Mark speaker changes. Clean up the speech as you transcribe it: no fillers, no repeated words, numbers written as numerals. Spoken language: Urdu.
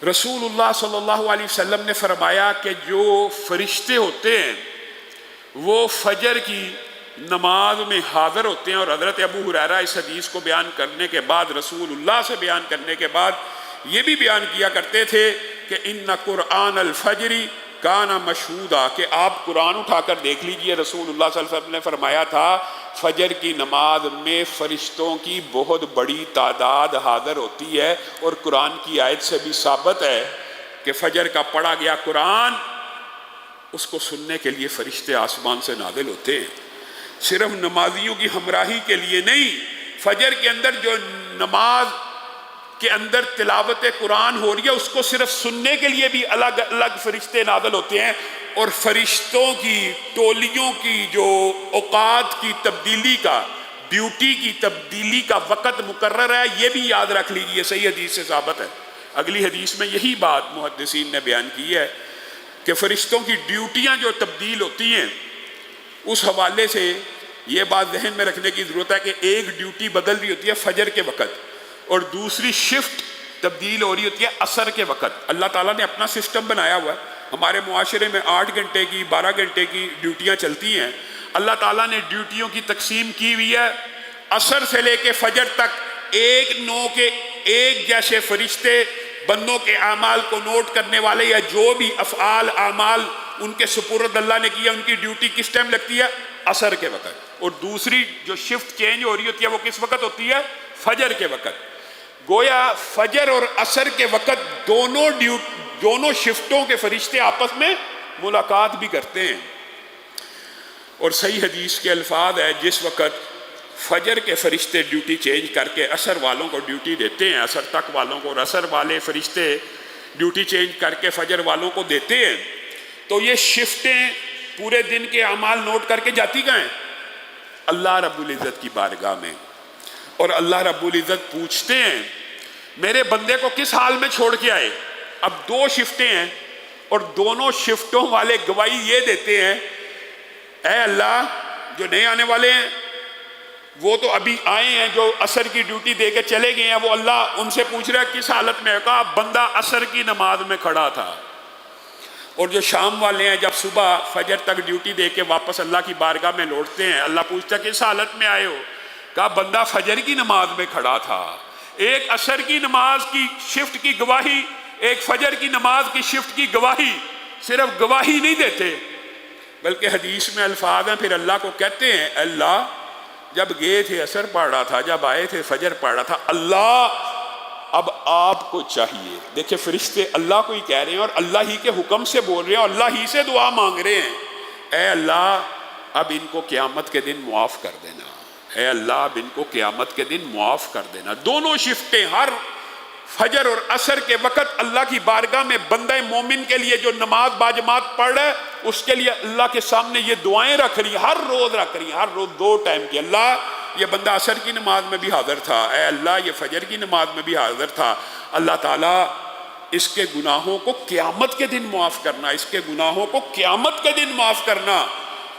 Speaker 1: رسول اللہ صلی اللہ علیہ وسلم نے فرمایا کہ جو فرشتے ہوتے ہیں وہ فجر کی نماز میں حاضر ہوتے ہیں، اور حضرت ابو ہریرہ اس حدیث کو بیان کرنے کے بعد، رسول اللہ سے بیان کرنے کے بعد یہ بھی بیان کیا کرتے تھے کہ ان قرآن الفجر کان مشہودا، کہ آپ قرآن اٹھا کر دیکھ لیجئے، رسول اللہ صلی اللہ علیہ وسلم نے فرمایا تھا فجر کی نماز میں فرشتوں کی بہت بڑی تعداد حاضر ہوتی ہے، اور قرآن کی آیت سے بھی ثابت ہے کہ فجر کا پڑھا گیا قرآن اس کو سننے کے لیے فرشتے آسمان سے نازل ہوتے ہیں، صرف نمازیوں کی ہمراہی کے لیے نہیں، فجر کے اندر جو نماز کے اندر تلاوت قرآن ہو رہی ہے اس کو صرف سننے کے لیے بھی الگ الگ فرشتے نازل ہوتے ہیں، اور فرشتوں کی ٹولیوں کی جو اوقات کی تبدیلی کا، ڈیوٹی کی تبدیلی کا وقت مقرر ہے، یہ بھی یاد رکھ لیجئے، صحیح حدیث سے ثابت ہے۔ اگلی حدیث میں یہی بات محدثین نے بیان کی ہے کہ فرشتوں کی ڈیوٹیاں جو تبدیل ہوتی ہیں، اس حوالے سے یہ بات ذہن میں رکھنے کی ضرورت ہے کہ ایک ڈیوٹی بدل رہی ہوتی ہے فجر کے وقت، اور دوسری شفٹ تبدیل ہو رہی ہوتی ہے عصر کے وقت۔ اللہ تعالیٰ نے اپنا سسٹم بنایا ہوا ہے، ہمارے معاشرے میں 8 گھنٹے کی 12 گھنٹے کی ڈیوٹیاں چلتی ہیں، اللہ تعالیٰ نے ڈیوٹیوں کی تقسیم کی ہوئی ہے، عصر سے لے کے فجر تک ایک نو کے ایک جیسے فرشتے بندوں کے اعمال کو نوٹ کرنے والے، یا جو بھی افعال اعمال ان کے سپرد اللہ نے کیا، ان کی ڈیوٹی کس ٹائم لگتی ہے؟ عصر کے وقت، اور دوسری جو شفٹ چینج ہو رہی ہوتی ہے وہ کس وقت ہوتی ہے؟ فجر کے وقت۔ گویا فجر اور عصر کے وقت دونوں شفٹوں کے فرشتے آپس میں ملاقات بھی کرتے ہیں، اور صحیح حدیث کے الفاظ ہے جس وقت فجر کے فرشتے ڈیوٹی چینج کر کے عصر والوں کو ڈیوٹی دیتے ہیں، عصر تک والوں کو، اور عصر والے فرشتے ڈیوٹی چینج کر کے فجر والوں کو دیتے ہیں، تو یہ شفٹیں پورے دن کے اعمال نوٹ کر کے جاتی کہاں ہیں؟ اللہ رب العزت کی بارگاہ میں، اور اللہ رب العزت پوچھتے ہیں میرے بندے کو کس حال میں چھوڑ کے آئے؟ اب 2 شفٹیں ہیں، اور دونوں شفٹوں والے گواہی یہ دیتے ہیں اے اللہ، جو نئے آنے والے ہیں وہ تو ابھی آئے ہیں، جو عصر کی ڈیوٹی دے کے چلے گئے ہیں، وہ اللہ ان سے پوچھ رہا ہے کس حالت میں ہے؟ کہا بندہ عصر کی نماز میں کھڑا تھا۔ اور جو شام والے ہیں جب صبح فجر تک ڈیوٹی دے کے واپس اللہ کی بارگاہ میں لوٹتے ہیں، اللہ پوچھتا ہے کس حالت میں آئے ہو؟ کہا بندہ فجر کی نماز میں کھڑا تھا۔ ایک عصر کی نماز کی شفٹ کی گواہی، ایک فجر کی نماز کی شفٹ کی گواہی، صرف گواہی نہیں دیتے بلکہ حدیث میں الفاظ ہیں، پھر اللہ کو کہتے ہیں اللہ جب گئے تھے عصر پڑھ رہا تھا، جب آئے تھے فجر پڑھ رہا تھا، اللہ اب آپ کو چاہیے۔ دیکھیں فرشتے اللہ کو ہی کہہ رہے ہیں، اور اللہ ہی کے حکم سے بول رہے ہیں، اور اللہ ہی سے دعا مانگ رہے ہیں اے اللہ اب ان کو قیامت کے دن معاف کر دینا، اے اللہ اب ان کو قیامت کے دن معاف کر دینا۔ دونوں شفٹیں ہر فجر اور عصر کے وقت اللہ کی بارگاہ میں بندہ مومن کے لیے جو نماز باجماعت پڑھ رہا ہے اس کے لیے اللہ کے سامنے یہ دعائیں رکھ رہی ہیں، ہر روز رکھ رہی ہیں، ہر روز 2 ٹائم کی۔ اللہ یہ بندہ عصر کی نماز میں بھی حاضر تھا، اے اللہ یہ فجر کی نماز میں بھی حاضر تھا، اللہ تعالیٰ اس کے گناہوں کو قیامت کے دن معاف کرنا، اس کے گناہوں کو قیامت کے دن معاف کرنا۔